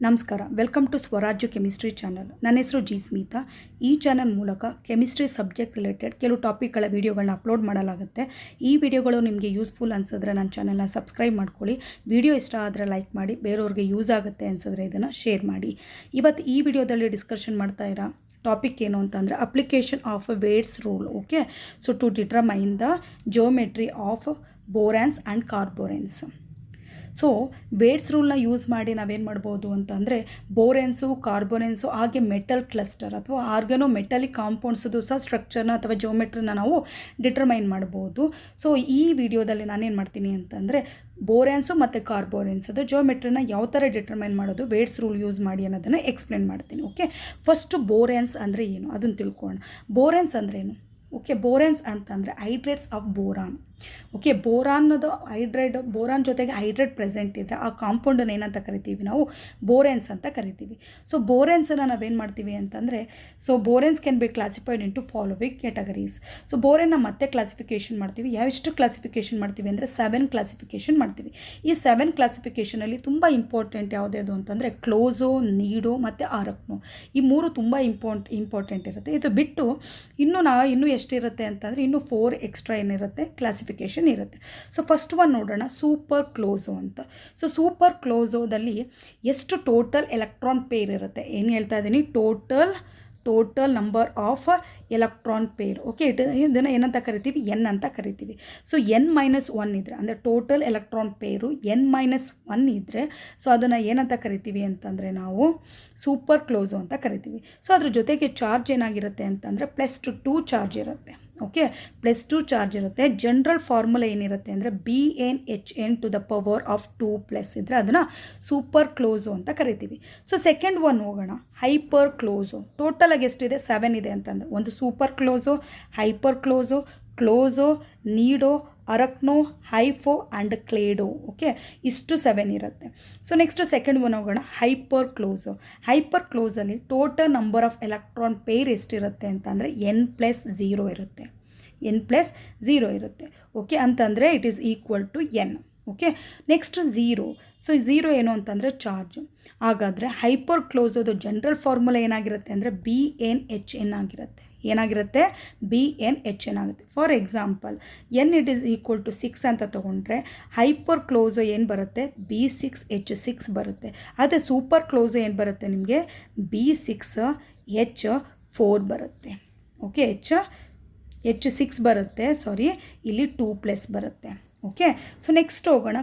ನಮಸ್ಕಾರ, welcome to ಸ್ವರಾಜ್ಯ chemistry channel. ನನ್ನ ಹೆಸರು ಜಿ ಸ್ಮಿತಾ. ಈ ಚಾನಲ್ ಮೂಲಕ ಕೆಮಿಸ್ಟ್ರಿ ಸಬ್ಜೆಕ್ಟ್ ರಿಲೇಟೆಡ್ ಕೆಲವು ಟಾಪಿಕ್ಗಳ ವೀಡಿಯೋಗಳನ್ನ ಅಪ್ಲೋಡ್ ಮಾಡಲಾಗುತ್ತೆ. ಈ ವಿಡಿಯೋಗಳು ನಿಮಗೆ ಯೂಸ್ಫುಲ್ ಅನಿಸಿದ್ರೆ ನನ್ನ ಚಾನಲ್ನ ಸಬ್ಸ್ಕ್ರೈಬ್ ಮಾಡ್ಕೊಳ್ಳಿ. ವಿಡಿಯೋ ಇಷ್ಟ ಆದರೆ ಲೈಕ್ ಮಾಡಿ, ಬೇರೆಯವ್ರಿಗೆ ಯೂಸ್ ಆಗುತ್ತೆ ಅನಿಸಿದ್ರೆ ಇದನ್ನು ಶೇರ್ ಮಾಡಿ. ಇವತ್ತು ಈ ವಿಡಿಯೋದಲ್ಲಿ ಡಿಸ್ಕಷನ್ ಮಾಡ್ತಾ ಇರೋ ಟಾಪಿಕ್ ಏನು ಅಂತಂದರೆ application of Wade's rule. Okay, so to determine the geometry of boranes and carboranes. So Wade's ರೂಲ್ನ ಯೂಸ್ ಮಾಡಿ ನಾವೇನು ಮಾಡ್ಬೋದು ಅಂತಂದರೆ ಬೋರೆನ್ಸು, ಕಾರ್ಬೋನೆನ್ಸು, ಹಾಗೆ ಮೆಟಲ್ ಕ್ಲಸ್ಟರ್ ಅಥವಾ ಆರ್ಗನೋ ಮೆಟಲಿಕ್ ಕಾಂಪೌಂಡ್ಸದು ಸಹ ಸ್ಟ್ರಕ್ಚರ್ನ ಅಥವಾ ಜಿಯೋಮೆಟ್ರಿನ ನಾವು ಡಿಟರ್ಮೈನ್ ಮಾಡ್ಬೋದು. ಸೊ ಈ ವಿಡಿಯೋದಲ್ಲಿ ನಾನೇನು ಮಾಡ್ತೀನಿ ಅಂತಂದರೆ ಬೋರೆನ್ಸು ಮತ್ತು ಕಾರ್ಬೋರೆನ್ಸದು ಜಿಯೋಮೆಟ್ರಿನ ಯಾವ ಥರ ಡಿಟರ್ಮೈನ್ ಮಾಡೋದು ವೇಟ್ಸ್ ರೂಲ್ ಯೂಸ್ ಮಾಡಿ ಅನ್ನೋದನ್ನು ಎಕ್ಸ್ಪ್ಲೇನ್ ಮಾಡ್ತೀನಿ. ಓಕೆ, ಫಸ್ಟು ಬೋರೆನ್ಸ್ ಅಂದರೆ ಏನು ಅದನ್ನು ತಿಳ್ಕೊಳ್ಳೋಣ. ಬೋರೆನ್ಸ್ ಅಂದ್ರೇನು? ಓಕೆ, ಬೋರೆನ್ಸ್ ಅಂತಂದರೆ hydrates of boron. Okay, boron ಜೊತೆಗೆ ಹೈಡ್ರೇಟ್ ಪ್ರೆಸೆಂಟ್ ಇದ್ದರೆ ಆ ಕಾಂಪೌಂಡನ್ನು ಏನಂತ ಕರಿತೀವಿ ನಾವು? ಬೋರೆನ್ಸ್ ಅಂತ ಕರಿತೀವಿ. ಸೊ ಬೋರೆನ್ಸನ್ನು ನಾವೇನು ಮಾಡ್ತೀವಿ ಅಂತಂದರೆ boranes can be classified into following categories. So ಬೋರೆನ್ನ ಮತ್ತೆ ಕ್ಲಾಸಿಫಿಕೇಷನ್ ಮಾಡ್ತೀವಿ. ಯಾವೆಷ್ಟು ಕ್ಲಾಸಿಫಿಕೇಷನ್ ಮಾಡ್ತೀವಿ ಅಂದರೆ 7 ಕ್ಲಾಸಿಫಿಕೇಷನ್ ಮಾಡ್ತೀವಿ. ಈ 7 ಕ್ಲಾಸಿಫಿಕೇಷನಲ್ಲಿ ತುಂಬ ಇಂಪಾರ್ಟೆಂಟ್ ಯಾವುದ್ಯಾವುದು ಅಂತಂದರೆ ಕ್ಲೋಸೋ, ನೀಡೋ ಮತ್ತು ಆರಕ್ನೋ. ಈ 3 ತುಂಬ ಇಂಪಾರ್ಟೆಂಟ್ ಇರುತ್ತೆ. ಇದು ಬಿಟ್ಟು ಇನ್ನೂ ಎಷ್ಟಿರುತ್ತೆ ಅಂತಂದರೆ ಇನ್ನೂ 4 ಎಕ್ಸ್ಟ್ರಾ ಏನಿರುತ್ತೆ ಕ್ಲಾಸಿಫಿಕೇಷನ್ ಇರುತ್ತೆ. ಸೊ ಫಸ್ಟ್ ಒನ್ ನೋಡೋಣ, ಸೂಪರ್ ಕ್ಲೋಸೋ ಅಂತ. ಸೊ ಸೂಪರ್ ಕ್ಲೋಸೋದಲ್ಲಿ ಎಷ್ಟು ಟೋಟಲ್ ಎಲೆಕ್ಟ್ರಾನ್ ಪೇರ್ ಇರುತ್ತೆ? ಏನು ಹೇಳ್ತಾ ಇದ್ದೀನಿ? Total number of electron pair. Okay, ಇದನ್ನು ಏನಂತ ಕರಿತೀವಿ? ಎನ್ ಅಂತ ಕರಿತೀವಿ. ಸೊ N-1 ಇದ್ದರೆ ಅಂದರೆ ಟೋಟಲ್ ಎಲೆಕ್ಟ್ರಾನ್ ಪೇರು N-1 ಇದ್ದರೆ ಸೊ ಅದನ್ನು ಏನಂತ ಕರಿತೀವಿ ಅಂತಂದರೆ ನಾವು ಸೂಪರ್ ಕ್ಲೋಸೋ ಅಂತ ಕರಿತೀವಿ. ಸೊ ಅದ್ರ ಜೊತೆಗೆ ಚಾರ್ಜ್ ಏನಾಗಿರುತ್ತೆ ಅಂತಂದರೆ +2 ಚಾರ್ಜ್ ಇರುತ್ತೆ. ಓಕೆ, +2 ಚಾರ್ಜ್ ಇರುತ್ತೆ. ಜನರಲ್ ಫಾರ್ಮುಲಾ ಏನಿರುತ್ತೆ ಅಂದರೆ BnHn to the power of 2+ ಇದ್ದರೆ ಅದನ್ನು ಸೂಪರ್ ಕ್ಲೋಸೋ ಅಂತ ಕರಿತೀವಿ. ಸೊ ಸೆಕೆಂಡ್ ಒನ್ ಹೋಗೋಣ, ಹೈಪರ್ ಕ್ಲೋಸೋ. ಟೋಟಲಾಗಿ ಎಷ್ಟಿದೆ? 7 ಇದೆ ಅಂತಂದರೆ ಒಂದು ಸೂಪರ್ ಕ್ಲೋಸೋ, ಹೈಪರ್ ಕ್ಲೋಸೋ, ನೀಡೋ, ಅರಕ್ನೋ, ಹೈಫೋ ಆ್ಯಂಡ್ ಕ್ಲೇಡೋ. ಓಕೆ, ಇಷ್ಟು 7 ಇರುತ್ತೆ. ಸೊ ನೆಕ್ಸ್ಟ್ ಸೆಕೆಂಡ್ ಒನ್ ಹೋಗೋಣ, ಹೈಪರ್ ಕ್ಲೋಸಲ್ಲಿ total number of electron pair ಎಷ್ಟಿರುತ್ತೆ ಅಂತಂದರೆ N+0 ಇರುತ್ತೆ. ಓಕೆ, ಅಂತಂದರೆ it is equal to N. Okay, next 0. So 0 ಏನು ಅಂತಂದರೆ ಚಾರ್ಜ್. ಹಾಗಾದರೆ ಹೈಪರ್ ಕ್ಲೋಸೋದು ಜನರಲ್ ಫಾರ್ಮುಲಾ ಏನಾಗಿರುತ್ತೆ ಅಂದರೆ BnHn ಆಗಿರುತ್ತೆ. ಏನಾಗಿರುತ್ತೆ? BnHn ಆಗುತ್ತೆ. For example it is equal to 6 ಅಂತ ತೊಗೊಂಡ್ರೆ ಹೈಪರ್ ಕ್ಲೋಸೋ ಏನು ಬರುತ್ತೆ? B6H6 ಬರುತ್ತೆ. ಅದೇ ಸೂಪರ್ ಕ್ಲೋಸೋ ಏನು ಬರುತ್ತೆ ನಿಮಗೆ? B6H4 ಬರುತ್ತೆ. ಓಕೆ, H6 ಬರುತ್ತೆ, ಇಲ್ಲಿ 2+ ಬರುತ್ತೆ. ಓಕೆ, ಸೊ ನೆಕ್ಸ್ಟ್ ಹೋಗೋಣ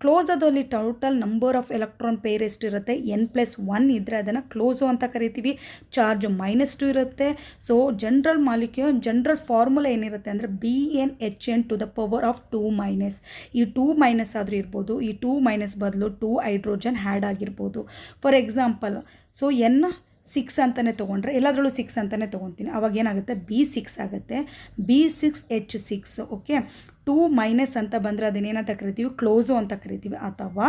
ಕ್ಲೋಸೋದಲ್ಲಿ total number of electron pair ಎಷ್ಟಿರುತ್ತೆ? N+1 ಇದ್ದರೆ ಅದನ್ನು ಕ್ಲೋಸೋ ಅಂತ ಕರಿತೀವಿ. ಚಾರ್ಜ್ -2 ಇರುತ್ತೆ. ಸೊ ಜನರಲ್ ಫಾರ್ಮುಲಾ ಏನಿರುತ್ತೆ ಅಂದರೆ BnHn to the power of 2-. ಈ 2- ಆದರೂ ಇರ್ಬೋದು, ಈ 2- ಬದಲು 2 ಹೈಡ್ರೋಜನ್ ಆ್ಯಡ್ ಆಗಿರ್ಬೋದು. ಫಾರ್ ಎಕ್ಸಾಂಪಲ್ N6 ಅಂತಲೇ ತೊಗೊಂಡ್ರೆ ಎಲ್ಲದರಲ್ಲೂ 6 ಅಂತಲೇ ತೊಗೊತೀನಿ. ಅವಾಗ ಏನಾಗುತ್ತೆ? B6 ಆಗುತ್ತೆ. B6H6. ಓಕೆ, 2- ಅಂತ ಬಂದರೆ ಅದನ್ನೇನಂತ ಕರಿತೀವಿ? ಕ್ಲೋಸೋ ಅಂತ ಕರಿತೀವಿ. ಅಥವಾ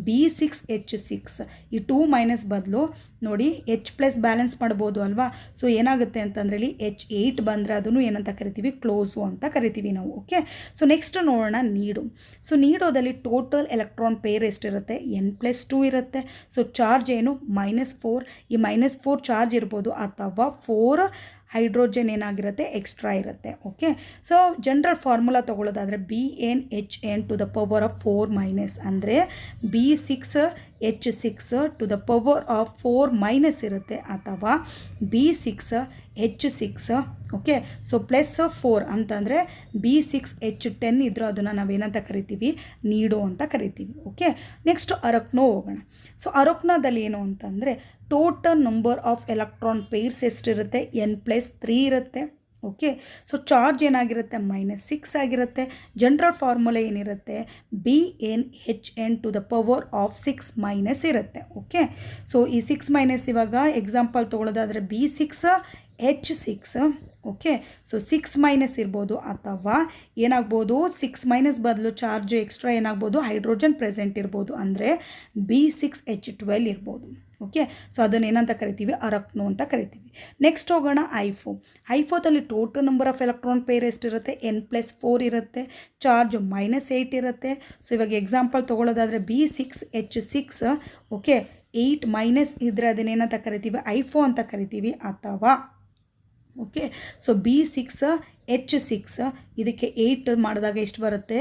B6H6 ಈ 2- ಬದಲು ನೋಡಿ H+ ಬ್ಯಾಲೆನ್ಸ್ ಮಾಡ್ಬೋದು ಅಲ್ವಾ? ಸೊ ಏನಾಗುತ್ತೆ ಅಂತಂದರೆ ಇಲ್ಲಿ H8 ಬಂದರೆ ಅದನ್ನು ಏನಂತ ಕರಿತೀವಿ? ಕ್ಲೋಸೋ ಅಂತ ಕರಿತೀವಿ ನಾವು. ಓಕೆ, ಸೊ ನೆಕ್ಸ್ಟ್ ನೋಡೋಣ ನೀಡೋದಲ್ಲಿ ಟೋಟಲ್ ಎಲೆಕ್ಟ್ರಾನ್ ಪೇರ್ ಎಷ್ಟಿರುತ್ತೆ? N+2 ಇರುತ್ತೆ. ಸೊ ಚಾರ್ಜ್ ಏನು? -4. ಈ -4 ಚಾರ್ಜ್ ಇರ್ಬೋದು ಅಥವಾ 4 ಹೈಡ್ರೋಜನ್ ಏನಾಗಿರುತ್ತೆ? ಎಕ್ಸ್ಟ್ರಾ ಇರುತ್ತೆ. ಓಕೆ, ಸೊ ಜನರಲ್ ಫಾರ್ಮುಲಾ ತೊಗೊಳ್ಳೋದಾದರೆ BnHn to the power of 4- ಅಂದರೆ B6H6 to the power of 4- ಇರುತ್ತೆ. ಅಥವಾ B6H6 ಓಕೆ, ಸೊ +4 ಅಂತಂದರೆ B6H10 ಇದ್ದರೂ ಅದನ್ನು ನಾವೇನಂತ ಕರಿತೀವಿ? ನೀಡೋ ಅಂತ ಕರಿತೀವಿ. ಓಕೆ, ನೆಕ್ಸ್ಟ್ ಅರಕ್ನೋ ಹೋಗೋಣ. ಸೊ ಅರಕ್ನೋದಲ್ಲಿ ಏನು ಅಂತಂದರೆ total number of electron pairs ಎಷ್ಟಿರುತ್ತೆ? N+3 ಇರುತ್ತೆ. ಓಕೆ, ಸೊ ಚಾರ್ಜ್ ಏನಾಗಿರುತ್ತೆ? -6 ಆಗಿರುತ್ತೆ. ಜನರಲ್ ಫಾರ್ಮುಲಾ ಏನಿರುತ್ತೆ? BnHn to the power of 6- ಇರುತ್ತೆ. ಓಕೆ, ಸೊ ಈ 6- ಇವಾಗ ಎಕ್ಸಾಂಪಲ್ ತೊಗೊಳ್ಳೋದಾದರೆ B6H6. ಓಕೆ, ಸೊ 6- ಇರ್ಬೋದು ಅಥವಾ ಏನಾಗ್ಬೋದು? 6- ಬದಲು ಚಾರ್ಜ್ ಎಕ್ಸ್ಟ್ರಾ ಏನಾಗ್ಬೋದು? ಹೈಡ್ರೋಜನ್ ಪ್ರೆಸೆಂಟ್ ಇರ್ಬೋದು. ಅಂದರೆ B6H12 ಇರ್ಬೋದು. ಓಕೆ, ಸೊ ಅದನ್ನು ಏನಂತ ಕರಿತೀವಿ? ಅರಕ್ನೋ ಅಂತ ಕರಿತೀವಿ. ನೆಕ್ಸ್ಟ್ ಹೋಗೋಣ ಐಫೋದಲ್ಲಿ total number of electron pair ಎಷ್ಟಿರುತ್ತೆ? N+4 ಇರುತ್ತೆ. ಚಾರ್ಜ್ -8 ಇರುತ್ತೆ. ಸೊ ಇವಾಗ ಎಕ್ಸಾಂಪಲ್ ತೊಗೊಳ್ಳೋದಾದರೆ B6H6 ಓಕೆ 8 ಮೈನಸ್ ಇದ್ದರೆ ಅದನ್ನೇನಂತ ಕರಿತೀವಿ ಐಫೋ ಅಂತ ಕರಿತೀವಿ. ಅಥವಾ ಓಕೆ, ಸೊ B6H6 ಇದಕ್ಕೆ 8 ಮಾಡಿದಾಗ ಎಷ್ಟು ಬರುತ್ತೆ,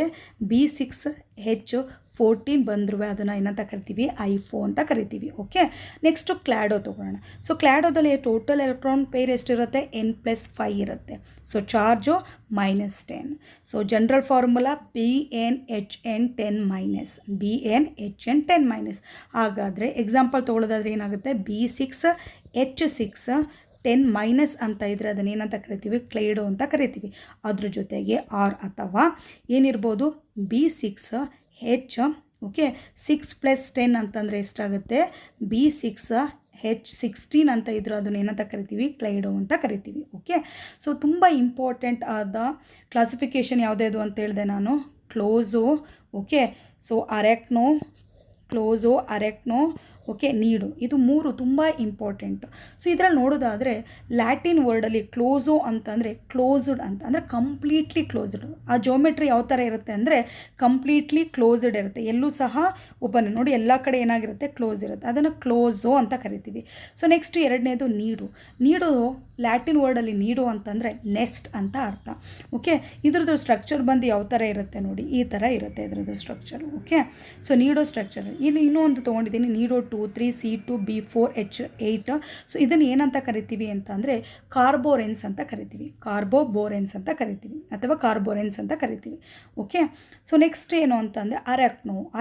B6H14 ಬಂದರೂ ಅದನ್ನು ಏನಂತ ಕರಿತೀವಿ, ಐಫೋ ಅಂತ ಕರಿತೀವಿ. ಓಕೆ, ನೆಕ್ಸ್ಟು ಕ್ಲಾಡೋ ತೊಗೊಳ್ಳೋಣ. ಸೊ ಕ್ಲಾಡೋದಲ್ಲಿ ಟೋಟಲ್ ಎಲೆಕ್ಟ್ರಾನ್ ಪೇರ್ ಎಷ್ಟಿರುತ್ತೆ, n+5 ಇರುತ್ತೆ. So charge -10. So general formula BnHn10-, ಹಾಗಾದರೆ ಎಕ್ಸಾಂಪಲ್ ತೊಗೊಳ್ಳೋದಾದ್ರೆ ಏನಾಗುತ್ತೆ, B6H6 10- ಅಂತ ಇದ್ದರೆ ಅದನ್ನೇನಂತ ಕರಿತೀವಿ, ಕ್ಲೈಡೋ ಅಂತ ಕರಿತೀವಿ. ಅದ್ರ ಜೊತೆಗೆ ಆರ್ ಅಥವಾ ಏನಿರ್ಬೋದು, B6H ಓಕೆ 6+10 ಅಂತಂದರೆ ಎಷ್ಟಾಗುತ್ತೆ, B6H16 ಅಂತ ಇದ್ದರೆ ಅದನ್ನೇನಂತ ಕರಿತೀವಿ, ಕ್ಲೈಡೋ ಅಂತ ಕರಿತೀವಿ. ಓಕೆ, ಸೊ ತುಂಬ ಇಂಪಾರ್ಟೆಂಟ್ ಆದ ಕ್ಲಾಸಿಫಿಕೇಷನ್ ಯಾವುದ್ಯಾವುದು ಅಂತ ಹೇಳಿದೆ ನಾನು, ಕ್ಲೋಸೋ, ಓಕೆ, ಸೊ ಅರೆಕ್ನೋ, ಓಕೆ, ನೀಡು, ಇದು 3 ತುಂಬ ಇಂಪಾರ್ಟೆಂಟು. ಸೊ ಇದರಲ್ಲಿ ನೋಡೋದಾದರೆ ಲ್ಯಾಟಿನ್ ವರ್ಡಲ್ಲಿ ಕ್ಲೋಸೋ ಅಂತಂದರೆ ಕ್ಲೋಸ್ಡ್ ಅಂತ, ಅಂದರೆ ಕಂಪ್ಲೀಟ್ಲಿ ಕ್ಲೋಸ್ಡ್. ಆ ಜೋಮೆಟ್ರಿ ಯಾವ ಥರ ಇರುತ್ತೆ ಅಂದರೆ ಕಂಪ್ಲೀಟ್ಲಿ ಕ್ಲೋಸ್ಡ್ ಇರುತ್ತೆ, ಎಲ್ಲೂ ಸಹ ಓಪನ್. ನೋಡಿ ಎಲ್ಲ ಕಡೆ ಏನಾಗಿರುತ್ತೆ, ಕ್ಲೋಸ್ ಇರುತ್ತೆ, ಅದನ್ನು ಕ್ಲೋಸೋ ಅಂತ ಕರಿತೀವಿ. ಸೊ ನೆಕ್ಸ್ಟ್ ಎರಡನೇದು ನೀಡು. ಲ್ಯಾಟಿನ್ ವರ್ಡಲ್ಲಿ ನೀಡು ಅಂತಂದರೆ ನೆಸ್ಟ್ ಅಂತ ಅರ್ಥ. ಓಕೆ, ಇದ್ರದ್ದು ಸ್ಟ್ರಕ್ಚರ್ ಬಂದು ಯಾವ ಥರ ಇರುತ್ತೆ ನೋಡಿ, ಈ ಥರ ಇರುತ್ತೆ ಇದ್ರದ್ದು ಸ್ಟ್ರಕ್ಚರ್. ಓಕೆ, ಸೊ ನೀಡೋ ಸ್ಟ್ರಕ್ಚರ್. ಇಲ್ಲಿ ಇನ್ನೂ ಒಂದು ತೊಗೊಂಡಿದ್ದೀನಿ, ನೀಡೋ 2 3 C2 B4H8. ಸೊ ಇದನ್ನು ಏನಂತ ಕರಿತೀವಿ ಅಂತ ಅಂದರೆ ಕಾರ್ಬೋರೆನ್ಸ್ ಅಂತ ಕರಿತೀವಿ, ಅಥವಾ ಕಾರ್ಬೋರೆನ್ಸ್ ಅಂತ ಕರಿತೀವಿ. ಓಕೆ, ಸೊ ನೆಕ್ಸ್ಟ್ ಏನು ಅಂತಂದರೆ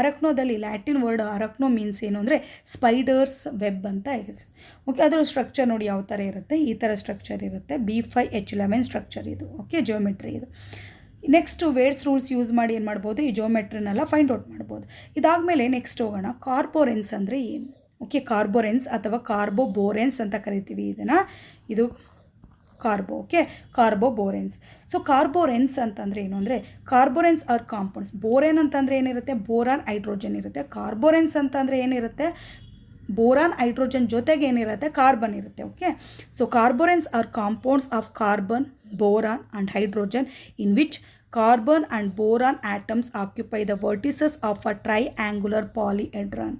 ಅರಕ್ನೋದಲ್ಲಿ ಲ್ಯಾಟಿನ್ ವರ್ಡ್ ಅರಕ್ನೋ ಮೀನ್ಸ್ ಏನು ಅಂದರೆ ಸ್ಪೈಡರ್ಸ್ ವೆಬ್ ಅಂತ ಇದೆ. ಓಕೆ, ಅದರ ಸ್ಟ್ರಕ್ಚರ್ ನೋಡಿ ಯಾವ ಥರ ಇರುತ್ತೆ, ಈ ಥರ ಸ್ಟ್ರಕ್ಚರ್ ಇರುತ್ತೆ, B5H11 ಸ್ಟ್ರಕ್ಚರ್ ಇದು. ಓಕೆ, ಜಿಯೋಮೆಟ್ರಿ ಇದು. ನೆಕ್ಸ್ಟು ವೇಡ್ಸ್ ರೂಲ್ಸ್ ಯೂಸ್ ಮಾಡಿ ಏನು ಮಾಡ್ಬೋದು, ಈ ಜಿಯೋಮೆಟ್ರಿನೆಲ್ಲ ಫೈಂಡ್ ಔಟ್ ಮಾಡ್ಬೋದು. ಇದಾದಮೇಲೆ ನೆಕ್ಸ್ಟ್ ಹೋಗೋಣ, ಕಾರ್ಬೋರೆನ್ಸ್ ಅಂದರೆ ಏನು. ಓಕೆ, ಕಾರ್ಬೋರೆನ್ಸ್ ಅಥವಾ ಕಾರ್ಬೋಬೋರೆನ್ಸ್ ಅಂತ ಕರಿತೀವಿ ಇದನ್ನು, ಇದು ಕಾರ್ಬೋ. ಓಕೆ, ಕಾರ್ಬೋಬೋರೆನ್ಸ್. ಸೊ ಕಾರ್ಬೋರೆನ್ಸ್ ಅಂತಂದರೆ ಏನು ಅಂದರೆ ಕಾರ್ಬೋರೆನ್ಸ್ ಆರ್ ಕಾಂಪೌಂಡ್ಸ್. ಬೋರೆನ್ ಅಂತಂದರೆ ಏನಿರುತ್ತೆ, ಬೋರಾನ್ ಹೈಡ್ರೋಜನ್ ಇರುತ್ತೆ. ಕಾರ್ಬೋರೆನ್ಸ್ ಅಂತಂದರೆ ಏನಿರುತ್ತೆ, ಬೋರಾನ್ ಹೈಡ್ರೋಜನ್ ಜೊತೆಗೆ ಏನಿರುತ್ತೆ, ಕಾರ್ಬನ್ ಇರುತ್ತೆ. Okay, so carboranes are compounds of carbon, boron and hydrogen in which carbon and boron atoms occupy the vertices of a triangular polyhedron.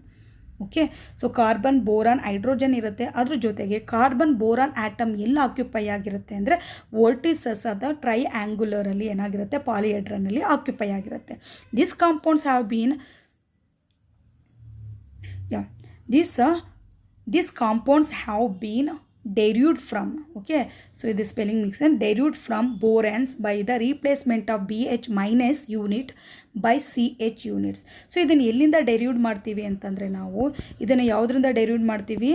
Okay, so carbon boron hydrogen ಇರುತ್ತೆ, ಅದ್ರ ಜೊತೆಗೆ carbon boron atom ಎಲ್ಲ occupy ಆಗಿರುತ್ತೆ ಅಂದರೆ vertices ಅದ ಟ್ರೈಆಂಗ್ಯುಲರಲ್ಲಿ ಏನಾಗಿರುತ್ತೆ, ಪಾಲಿಹೆಡ್ರನ್ನಲ್ಲಿ occupy ಆಗಿರುತ್ತೆ. This compounds have been these compounds have been derived from, okay, so this spelling mixture, derived from borans by the replacement of BH- unit by CH units. So ಇದನ್ನು ಎಲ್ಲಿಂದ ಡೆರಿವ್ಡ್ ಮಾಡ್ತೀವಿ ಅಂತಂದರೆ ನಾವು ಇದನ್ನು ಯಾವುದರಿಂದ ಡೆರಿವ್ಡ್ ಮಾಡ್ತೀವಿ,